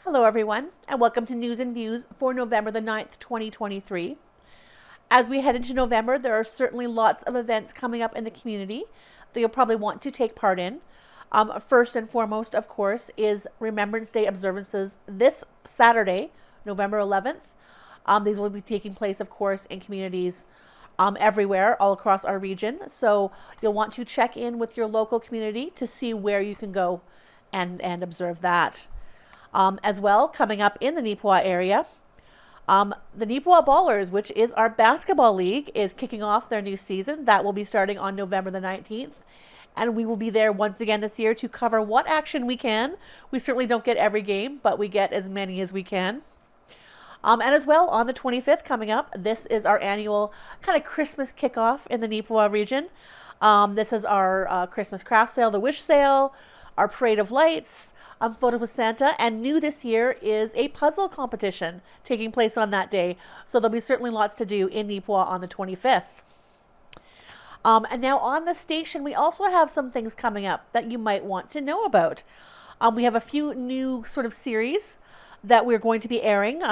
Hello everyone, and welcome to News and Views for November the 9th, 2023. As we head into November, there are certainly lots of events coming up in the community that you'll probably want to take part in. First and foremost, of course, is Remembrance Day observances this Saturday, November 11th. These will be taking place, of course, in communities everywhere, all across our region. So you'll want to check in with your local community to see where you can go and observe that. As well, coming up in the Neepawa area, the Neepawa Ballers, which is our basketball league, is kicking off their new season. That will be starting on November the 19th. And we will be there once again this year to cover what action we can. We certainly don't get every game, but we get as many as we can. And as well, on the 25th coming up, this is our annual kind of Christmas kickoff in the Neepawa region. This is our Christmas craft sale, the Wish Sale, our Parade of Lights, Photo with Santa, and new this year is a puzzle competition taking place on that day. So there'll be certainly lots to do in Neepawa on the 25th. And now on the station, we also have some things coming up that you might want to know about. We have a few new sort of series that we're going to be airing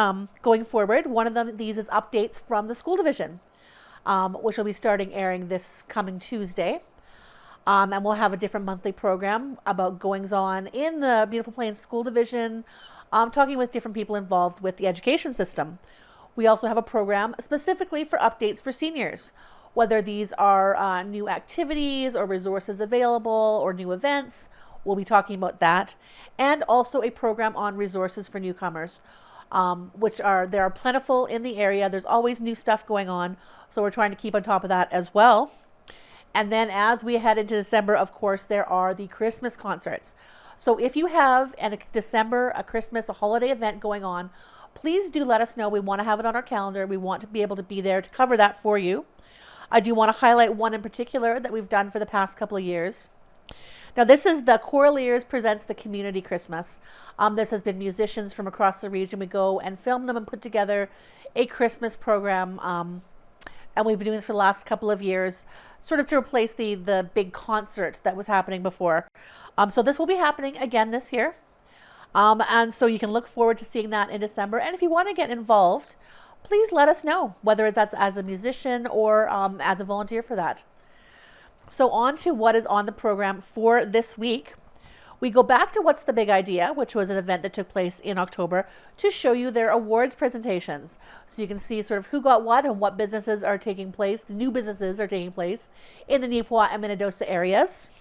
going forward. One of these is updates from the school division, which will be starting airing this coming Tuesday. And we'll have a different monthly program about goings-on in the Beautiful Plains School Division, talking with different people involved with the education system. We also have a program specifically for updates for seniors, whether these are new activities or resources available or new events. We'll be talking about that. And also a program on resources for newcomers, there are plentiful in the area. There's always new stuff going on, so we're trying to keep on top of that as well. And then as we head into December, of course, there are the Christmas concerts. So if you have a Christmas, a holiday event going on, please do let us know. We want to have it on our calendar. We want to be able to be there to cover that for you. I do want to highlight one in particular that we've done for the past couple of years. Now, this is the Coraliers Presents the Community Christmas. This has been musicians from across the region. We go and film them and put together a Christmas program. And we've been doing this for the last couple of years, sort of to replace the big concert that was happening before. So this will be happening again this year. And so you can look forward to seeing that in December. And if you want to get involved, please let us know, whether that's as a musician or as a volunteer for that. So on to what is on the program for this week. We go back to What's the Big Idea, which was an event that took place in October, to show you their awards presentations. So you can see sort of who got what and what businesses are taking place, the new businesses are taking place in the Neepawa and Minnedosa areas.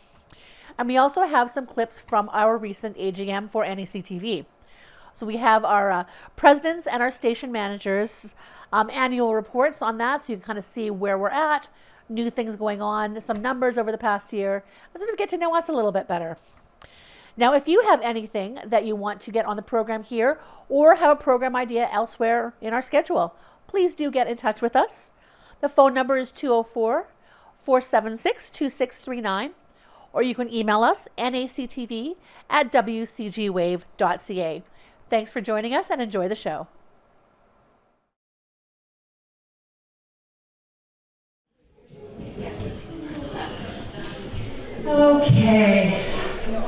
And we also have some clips from our recent AGM for NACTV. So we have our presidents and our station managers' annual reports on that, so you can kind of see where we're at, new things going on, some numbers over the past year, and sort of get to know us a little bit better. Now, if you have anything that you want to get on the program here or have a program idea elsewhere in our schedule, please do get in touch with us. The phone number is 204-476-2639, or you can email us, nactv@wcgwave.ca. Thanks for joining us and enjoy the show. Okay.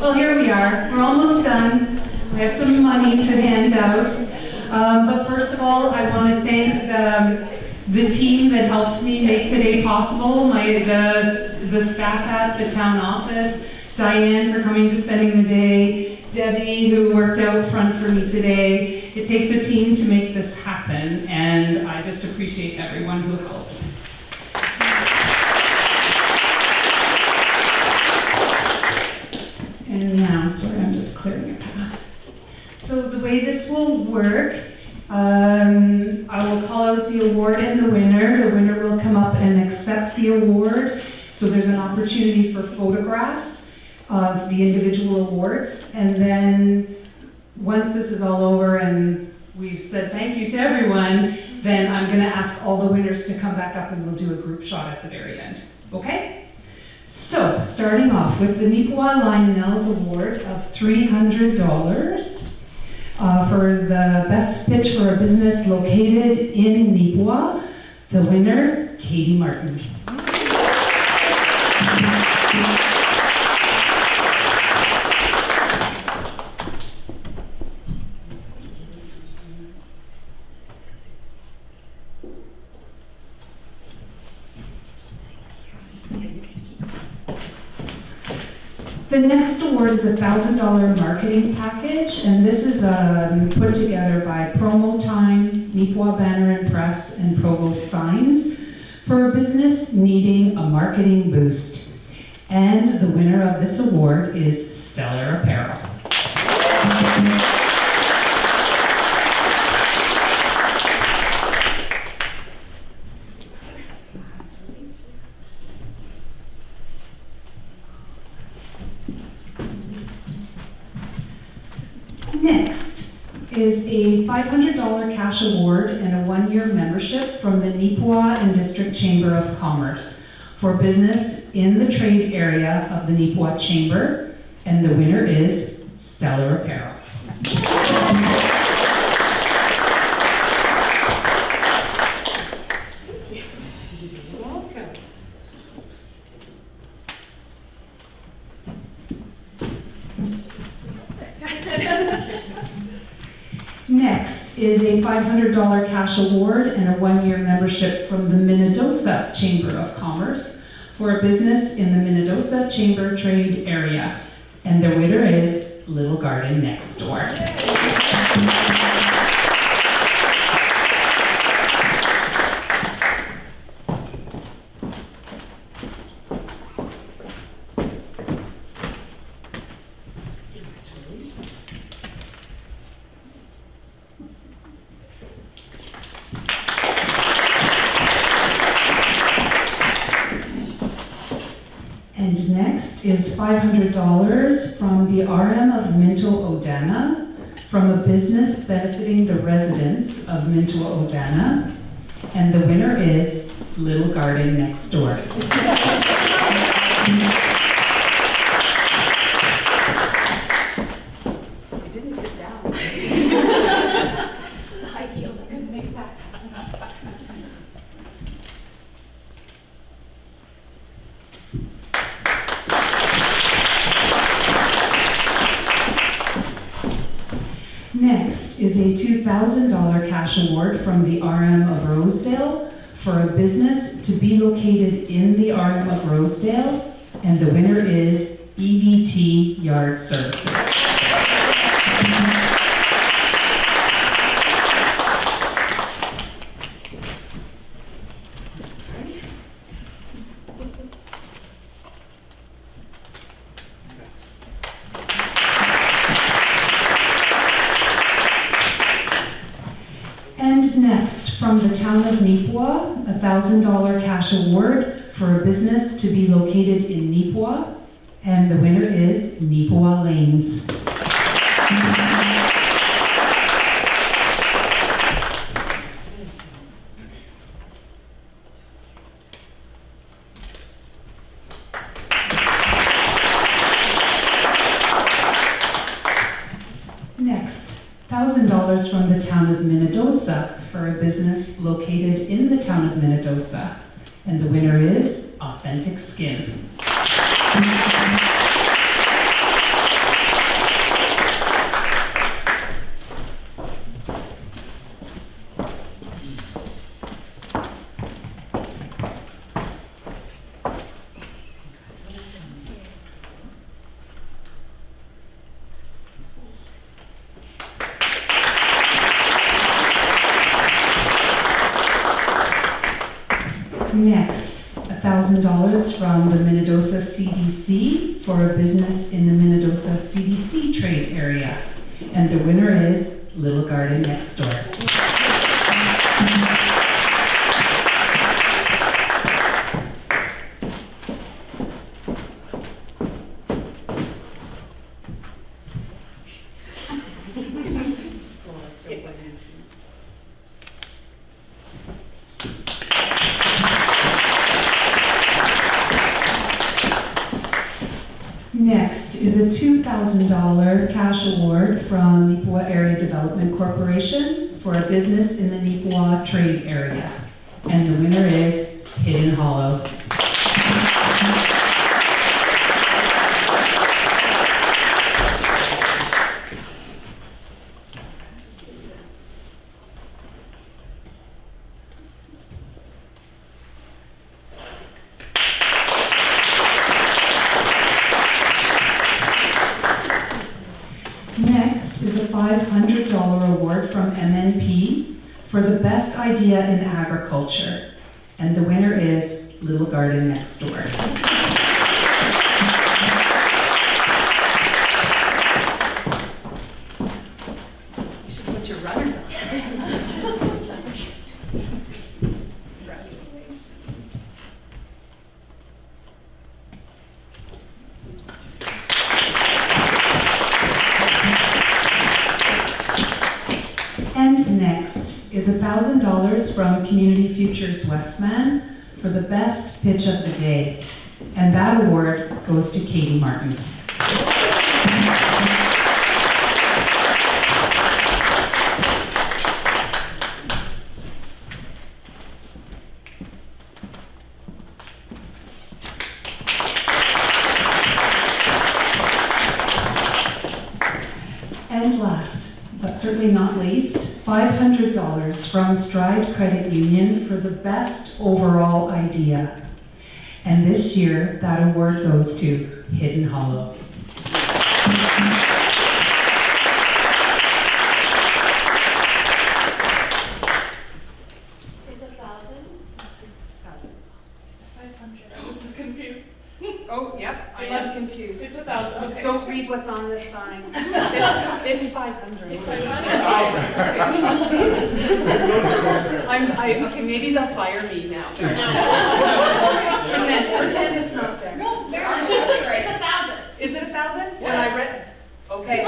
Well, here we are. We're almost done. We have some money to hand out. But first of all, I want to thank the team that helps me make today possible. The staff at the town office, Diane for coming to spending the day, Debbie who worked out front for me today. It takes a team to make this happen, and I just appreciate everyone who helps. And now, sorry, I'm just clearing a path. So the way this will work, I will call out the award and the winner. The winner will come up and accept the award. So there's an opportunity for photographs of the individual awards. And then once this is all over and we've said thank you to everyone, then I'm gonna ask all the winners to come back up and we'll do a group shot at the very end, okay? So, starting off with the Neepawa Lionels Award of $300 for the best pitch for a business located in Neepawa. The winner, Katie Martin. The next award is a $1,000 marketing package, and this is put together by Promo Time, Neepawa Banner and Press, and Provost Signs for a business needing a marketing boost. And the winner of this award is Stellar Apparel. Next is a $500 cash award and a one-year membership from the Neepawa and District Chamber of Commerce for business in the trade area of the Neepawa Chamber, and the winner is Stellar Apparel. Next is a $500 cash award and a one-year membership from the Minnedosa Chamber of Commerce for a business in the Minnedosa Chamber trade area. And the winner is Little Garden Next Door. And next is $500 from the RM of Minto Odana from a business benefiting the residents of Minto Odana. And the winner is Little Garden Next Door. I didn't sit down. It's the high heels, I couldn't make it back fast enough. Next is a $2,000 cash award from the RM of Rosedale for a business to be located in the RM of Rosedale, and the winner is EVT Yard Services. And next, from the town of Neepawa, a $1,000 cash award for a business to be located in Neepawa, and the winner is Neepawa Lanes. Next, $1,000 from the town of Minnedosa for a business located in the town of Minnedosa. And the winner is Authentic Skin. Next, $1,000 from the Minnedosa CDC for a business in the Minnedosa CDC trade area. And the winner is Little Garden Next Door. Next is a $2,000 cash award from Neepawa Area Development Corporation for a business in the Neepawa trade area. And the winner is Hidden Hollow. award from MNP for the best idea in agriculture. And the winner is Little Garden Next Door. You should put your runners on. Congratulations. And next is $1,000 from Community Futures Westman for the best pitch of the day. And that award goes to Katie Martin. And last, but certainly not least, $500 from Stride Credit Union for the best overall idea. And this year, that award goes to Hidden Hollow. It's 1,000. 500. This is confused. Oh, yep, I I was was confused. It's 1,000, okay. Don't read what's on this sign. It's 500. It's 500. Okay, maybe they'll fire me now. Pretend it's not there. No, it's 1,000. Is it 1,000? And I read, okay.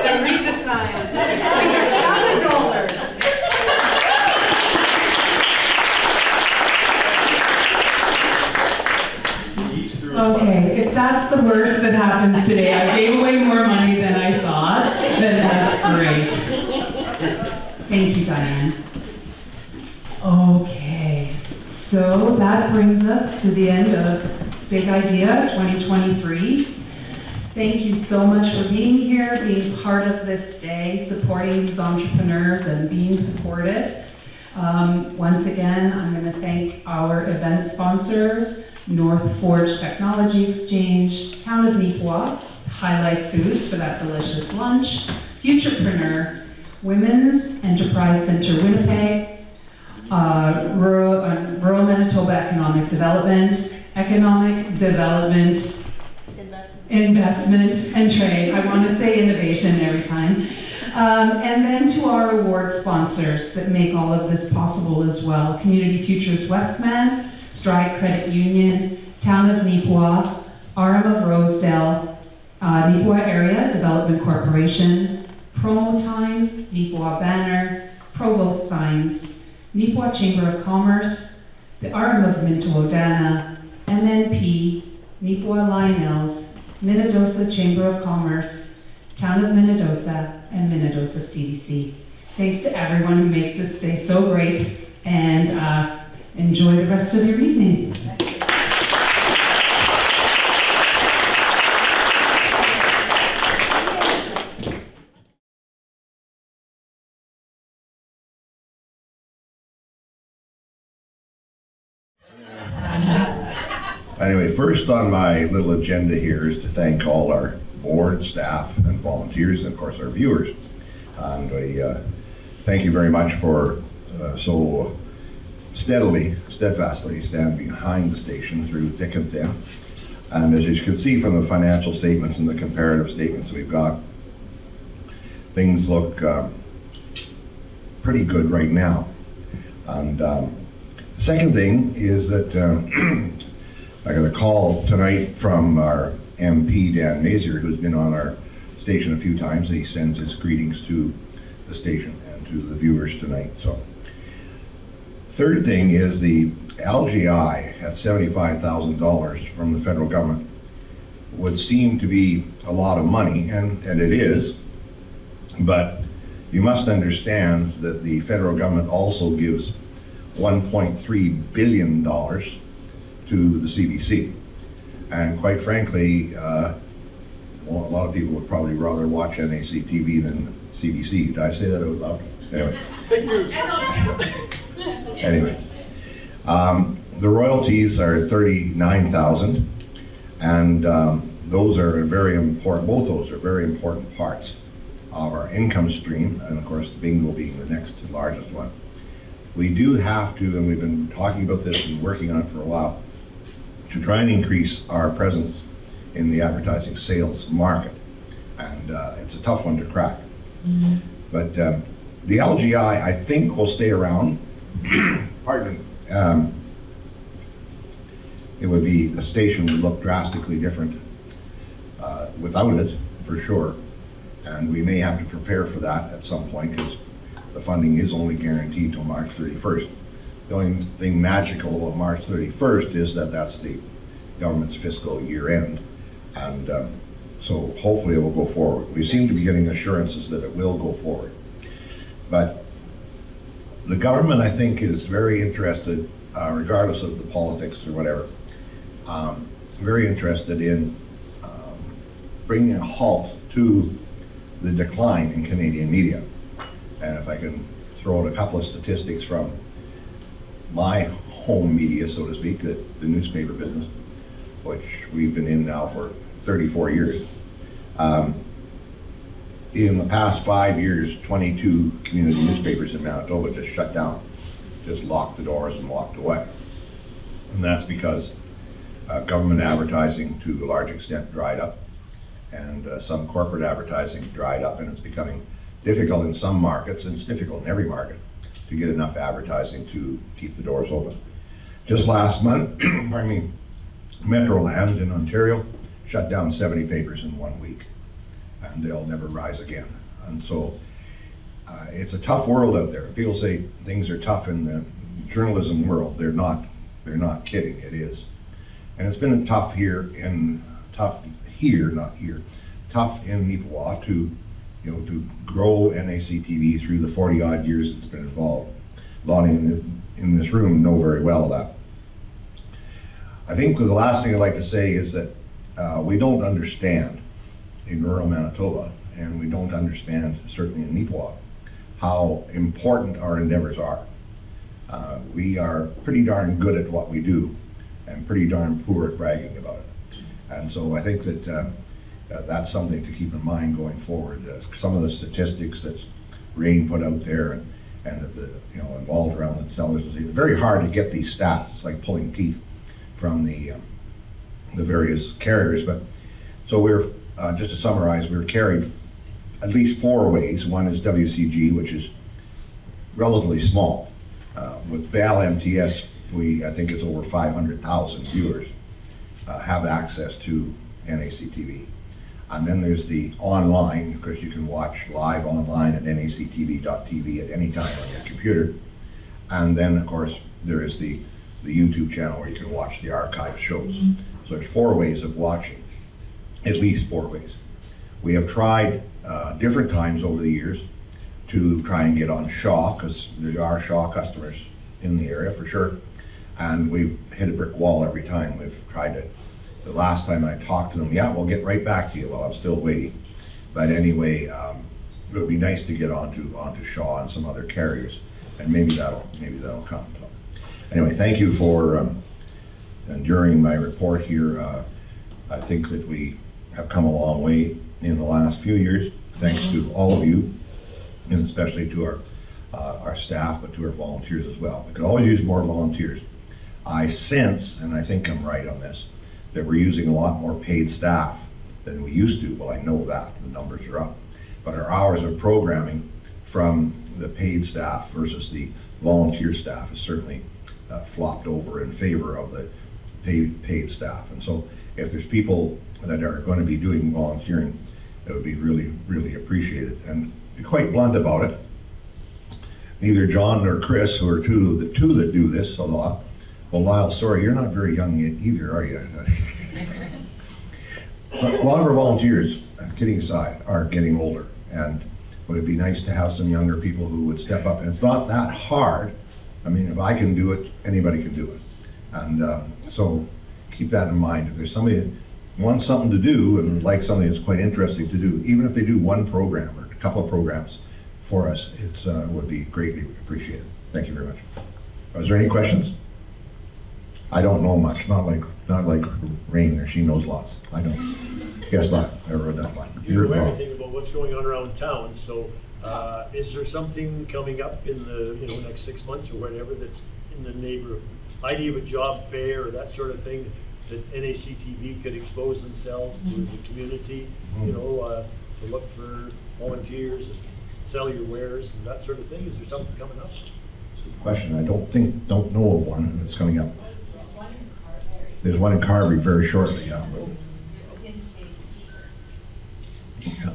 Then read the sign. $1,000. Okay, if that's the worst that happens today, I gave away more money than I thought, then that's great. Thank you, Diane. Okay, so that brings us to the end of Big Idea 2023. Thank you so much for being here, being part of this day, supporting these entrepreneurs and being supported. Once again, I'm going to thank our event sponsors, North Forge Technology Exchange, Town of Neepawa, High Life Foods for that delicious lunch, Futurepreneur, Women's Enterprise Center Winnipeg, Rural Manitoba Economic Development, Investment and Trade. I want to say innovation every time. And then to our award sponsors that make all of this possible as well. Community Futures Westman, Stride Credit Union, Town of Neepawa, RM of Rosedale, Neepawa Area Development Corporation, Promo Time, Neepawa Banner, Provost Signs, Neepawa Chamber of Commerce, the RM of Minto-Odana, MNP, Neepawa Lionels, Minnedosa Chamber of Commerce, Town of Minnedosa, and Minnedosa CDC. Thanks to everyone who makes this day so great, and enjoy the rest of your evening. Anyway, first on my little agenda here is to thank all our board, staff, and volunteers, and of course our viewers. And we thank you very much for so steadfastly stand behind the station through thick and thin. And as you can see from the financial statements and the comparative statements we've got, things look pretty good right now. And the second thing is that I got a call tonight from our MP, Dan Mazier, who's been on our station a few times, and he sends his greetings to the station and to the viewers tonight. So, third thing is the LGI at $75,000 from the federal government would seem to be a lot of money, and it is, but you must understand that the federal government also gives $1.3 billion to the CBC. And quite frankly, well, a lot of people would probably rather watch NACTV than CBC. Did I say that out loud? Anyway. The royalties are $39,000, and those are very important. Both those are very important parts of our income stream, and of course bingo being the next largest one. We do have to, and we've been talking about this and working on it for a while, to try and increase our presence in the advertising sales market. And it's a tough one to crack. But the LGI, I think, will stay around. Pardon me. It would be, the station would look drastically different without it, for sure. And we may have to prepare for that at some point, because the funding is only guaranteed till March 31st. The only thing magical about March 31st is that that's the government's fiscal year end. And so hopefully it will go forward. We seem to be getting assurances that it will go forward. But the government, I think, is very interested, regardless of the politics or whatever, very interested in bringing a halt to the decline in Canadian media. And if I can throw out a couple of statistics from my home media, so to speak, the newspaper business, which we've been in now for 34 years. In the past 5 years, 22 community newspapers in Manitoba just shut down, just locked the doors and walked away. And that's because government advertising to a large extent dried up, and some corporate advertising dried up, and it's becoming difficult in some markets, and it's difficult in every market, to get enough advertising to keep the doors open. Just last month, pardon me, Metroland in Ontario shut down 70 papers in 1 week, and they'll never rise again. And so it's a tough world out there. People say things are tough in the journalism world. They're not kidding, it is. And it's been tough in Neepawa to grow NACTV through the 40 odd years it's been involved. A lot in this room know very well that. I think the last thing I'd like to say is that we don't understand in rural Manitoba, and we don't understand, certainly in Neepawa, how important our endeavors are. We are pretty darn good at what we do, and pretty darn poor at bragging about it. And so I think that that's something to keep in mind going forward. Some of the statistics that Rain put out there, and that involved around the television, it's very hard to get these stats. It's like pulling teeth from the various carriers. But so we're just to summarize, we're carried at least 4 ways. One is WCG, which is relatively small. With BAL MTS, I think it's over 500,000 viewers have access to NACTV. And then there's the online, because you can watch live online at nactv.tv at any time on your computer. And then, of course, there is the YouTube channel where you can watch the archived shows. So there's 4 ways of watching, at least 4 ways. We have tried different times over the years to try and get on Shaw, because there are Shaw customers in the area for sure. And we've hit a brick wall every time. We've tried to. The last time I talked to them, yeah, we'll get right back to you. Well, I'm still waiting. But anyway, it would be nice to get onto Shaw and some other carriers, and maybe that'll come. So, anyway, thank you for enduring my report here. I think that we have come a long way in the last few years, thanks to all of you, and especially to our staff, but to our volunteers as well. We could always use more volunteers. I sense, and I think I'm right on this, that we're using a lot more paid staff than we used to. Well, I know that, the numbers are up. But our hours of programming from the paid staff versus the volunteer staff is certainly flopped over in favor of the paid staff. And so if there's people that are going to be doing volunteering, it would be really, really appreciated. And to be quite blunt about it, neither John nor Chris, who are the two that do this a lot. Well, Lyle, sorry, you're not very young yet either, are you? A lot of our volunteers, kidding aside, are getting older, and it would be nice to have some younger people who would step up. And it's not that hard. I mean, if I can do it, anybody can do it. And so keep that in mind. If there's somebody that wants something to do and would like something that's quite interesting to do, even if they do one program or a couple of programs for us, it would be greatly appreciated. Thank you very much. Is there any questions? I don't know much, not like Rain there, she knows lots. I don't. Guess not, I wrote that one. You know everything about what's going on around town, so is there something coming up in the next 6 months or whatever that's in the neighborhood? Idea of a job fair or that sort of thing that NACTV could expose themselves to the community, to look for volunteers and sell your wares and that sort of thing? Is there something coming up? Question, I don't know of one that's coming up. There's one in Carberry very shortly, yeah. But, yeah,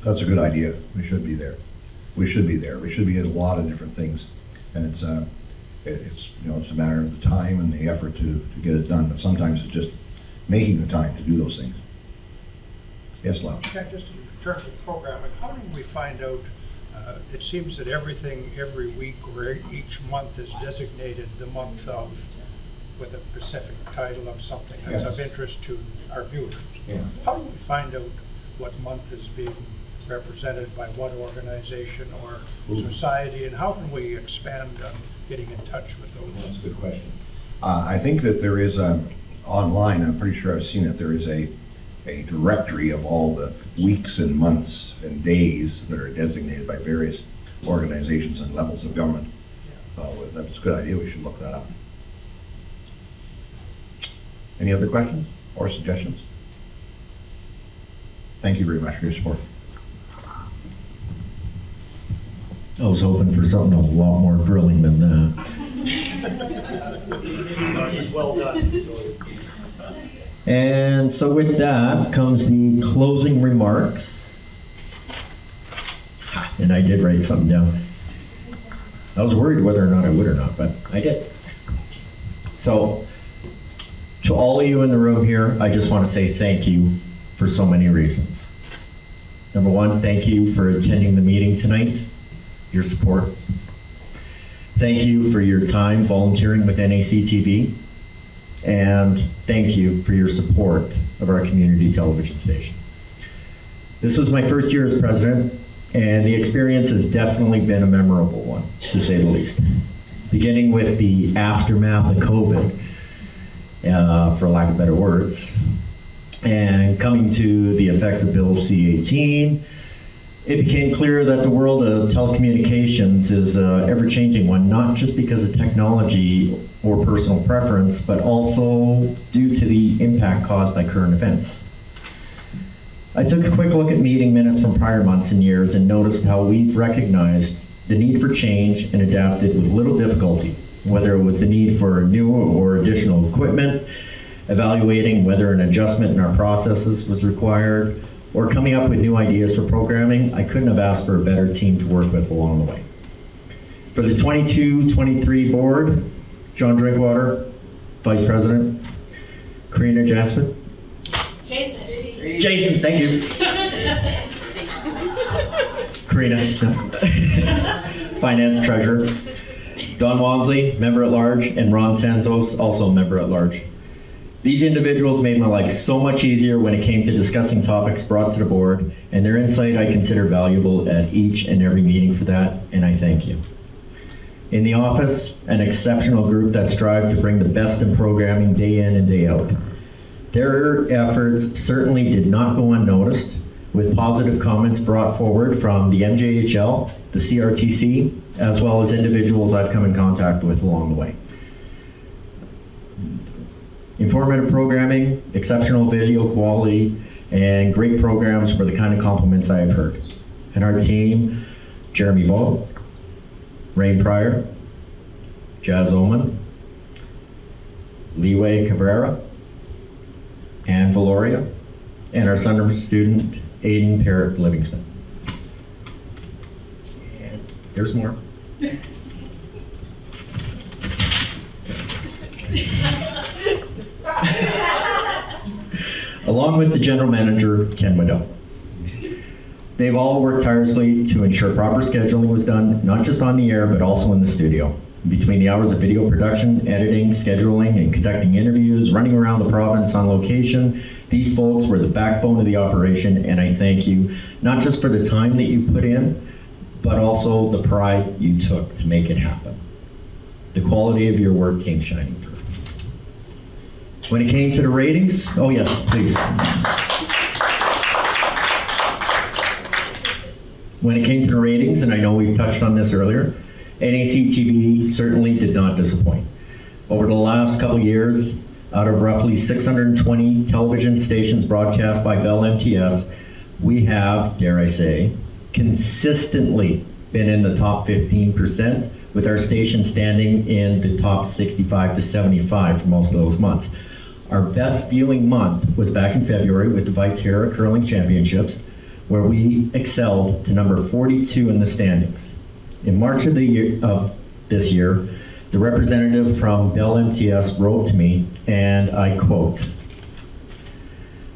that's a good idea. We should be there. We should be there. We should be at a lot of different things, and it's a matter of the time and the effort to get it done. But sometimes it's just making the time to do those things. Yes, Lau. Yeah, just in terms of programming, how do we find out? It seems that everything every week or each month is designated the month of, with a specific title of something that's Yes. of interest to our viewers. Yeah. How do we find out what month is being represented by what organization or society, and how can we expand on getting in touch with those? That's a good question. I think that there is online, I'm pretty sure I've seen it, there is a directory of all the weeks and months and days that are designated by various organizations and levels of government. That's a good idea, we should look that up. Any other questions or suggestions? Thank you very much for your support. I was hoping for something a lot more grilling than that. Well done. And so with that comes the closing remarks. And I did write something down. I was worried whether or not I would or not, but I did. So, to all of you in the room here, I just want to say thank you for so many reasons. Number one, thank you for attending the meeting tonight, your support. Thank you for your time volunteering with NACTV. And thank you for your support of our community television station. This was my first year as president, and the experience has definitely been a memorable one, to say the least. Beginning with the aftermath of COVID, for lack of better words, and coming to the effects of Bill C-18, it became clear that the world of telecommunications is an ever-changing one, not just because of technology or personal preference, but also due to the impact caused by current events. I took a quick look at meeting minutes from prior months and years and noticed how we've recognized the need for change and adapted with little difficulty, whether it was the need for new or additional equipment, evaluating whether an adjustment in our processes was required, or coming up with new ideas for programming. I couldn't have asked for a better team to work with along the way. For the 22-23 board, John Drinkwater, Vice President, Karina Jasper. Jason, thank you. Karina, Finance Treasurer. Don Walmsley, Member at Large, and Ron Santos, also a Member at Large. These individuals made my life so much easier when it came to discussing topics brought to the board, and their insight I consider valuable at each and every meeting for that, and I thank you. In the office, an exceptional group that strive to bring the best in programming day in and day out. Their efforts certainly did not go unnoticed, with positive comments brought forward from the MJHL, the CRTC, as well as individuals I've come in contact with along the way. Informative programming, exceptional video quality, and great programs were the kind of compliments I have heard. And our team, Jeremy Vaught, Rain Pryor, Jazz Oman, Leeway Cabrera, and Valoria, and our summer student, Aiden Parrott Livingston. And there's more. Along with the general manager, Ken Waddell. They've all worked tirelessly to ensure proper scheduling was done, not just on the air, but also in the studio. Between the hours of video production, editing, scheduling, and conducting interviews, running around the province on location, these folks were the backbone of the operation, and I thank you, not just for the time that you put in, but also the pride you took to make it happen. The quality of your work came shining through. When it came to the ratings, oh yes, please. When it came to the ratings, and I know we've touched on this earlier, NACTV certainly did not disappoint. Over the last couple of years, out of roughly 620 television stations broadcast by Bell MTS, we have, dare I say, consistently been in the top 15%, with our station standing in the top 65 to 75 for most of those months. Our best viewing month was back in February with the Viterra Curling Championships, where we excelled to number 42 in the standings. In March of this year, the representative from Bell MTS wrote to me, and I quote,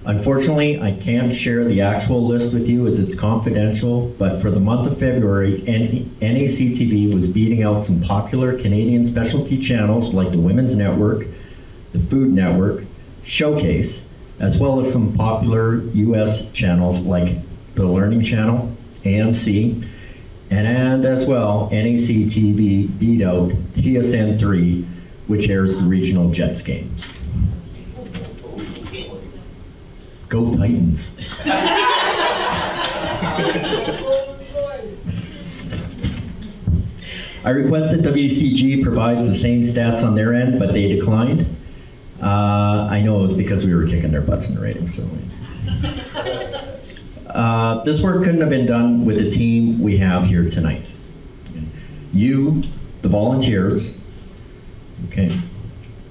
"Unfortunately, I can't share the actual list with you as it's confidential, but for the month of February, NACTV was beating out some popular Canadian specialty channels like the Women's Network, the Food Network, Showcase, as well as some popular US channels like the Learning Channel, AMC, and as well, NACTV beat out TSN3, which airs the regional Jets games." Go Titans. I requested WCG provides the same stats on their end, but they declined. I know it was because we were kicking their butts in the ratings. So. This work couldn't have been done with the team we have here tonight. You, the volunteers, okay,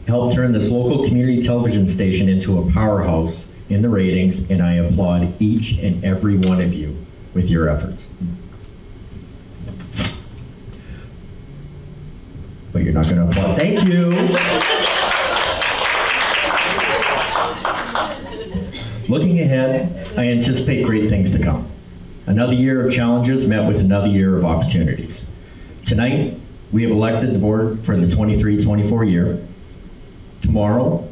helped turn this local community television station into a powerhouse in the ratings, and I applaud each and every one of you with your efforts. But you're not going to applaud. Thank you. Looking ahead, I anticipate great things to come. Another year of challenges met with another year of opportunities. Tonight, we have elected the board for the 23-24 year. Tomorrow,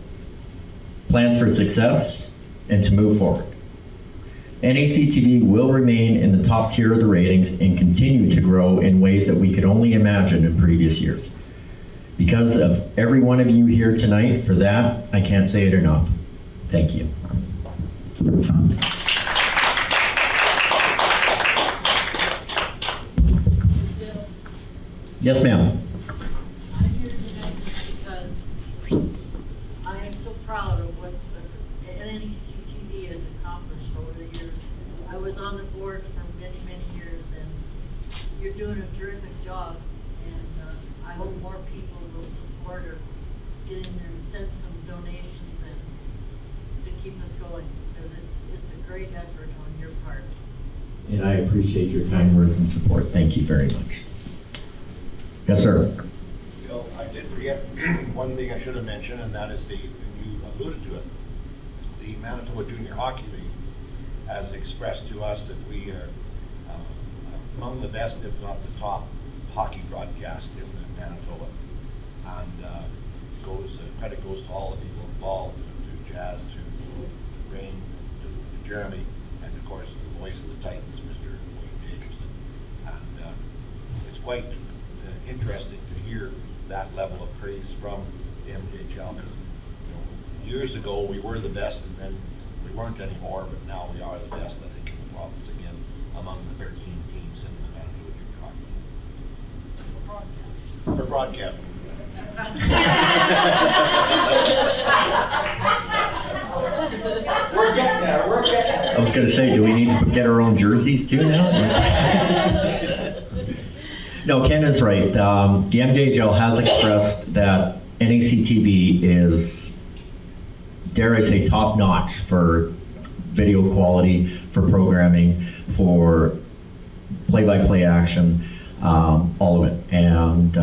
plans for success and to move forward. NACTV will remain in the top tier of the ratings and continue to grow in ways that we could only imagine in previous years. Because of every one of you here tonight, for that, I can't say it enough. Thank you. Yes, ma'am. I'm here tonight because I am so proud of what the NACTV has accomplished over the years. I was on the board for many, many years, and you're doing a terrific job. And I hope more people will support or get in there and send some donations and to keep us going, because it's a great effort on your part. And I appreciate your kind words and support. Thank you very much. Yes, sir. Bill, I did forget one thing I should have mentioned, and that is and you alluded to it, the Manitoba Junior Hockey League has expressed to us that we are among the best, if not the top, hockey broadcast in Manitoba. And credit goes to all the people involved, to Jazz, to Rain, to Jeremy, and of course the voice of the Titans, Mr. Wayne Jacobson. And it's quite interesting to hear that level of praise from the MJHL, because years ago we were the best, and then we weren't anymore, but now we are the best, I think, in the province again, among the 13 teams in the Manitoba Junior Hockey. For broadcast. We're getting there, we're getting there. I was going to say, do we need to get our own jerseys too now? No, Ken is right. The MJHL has expressed that NACTV is, dare I say, top notch for video quality, for programming, for play-by-play action, all of it. And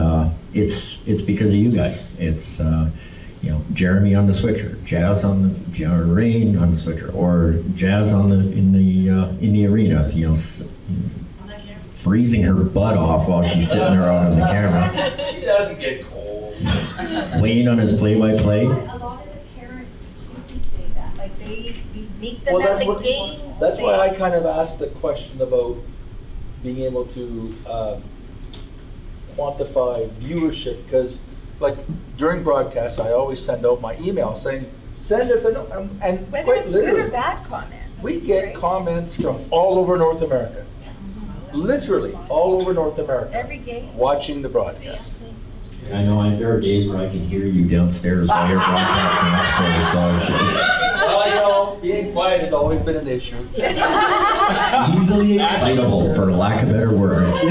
it's because of you guys. It's Jeremy on the switcher, Jazz on the Rain on the switcher, or Jazz on in the arena. Freezing her butt off while she's sitting there out on the camera. She doesn't get cold. Wayne on his play-by-play. A lot of the parents do say that, like we meet them at the games. That's why I kind of asked the question about being able to quantify viewership, because like during broadcasts I always send out my email saying Send us a note, and Whether quite it's good or literally, bad comments. we get right? comments from all over North America. Literally, all over North America. Every game. Watching the broadcast. I know there are days where I can hear you downstairs while you're broadcasting upstairs, so it's Well, you know, being quiet has always been an issue. easily excitable, for lack of better words.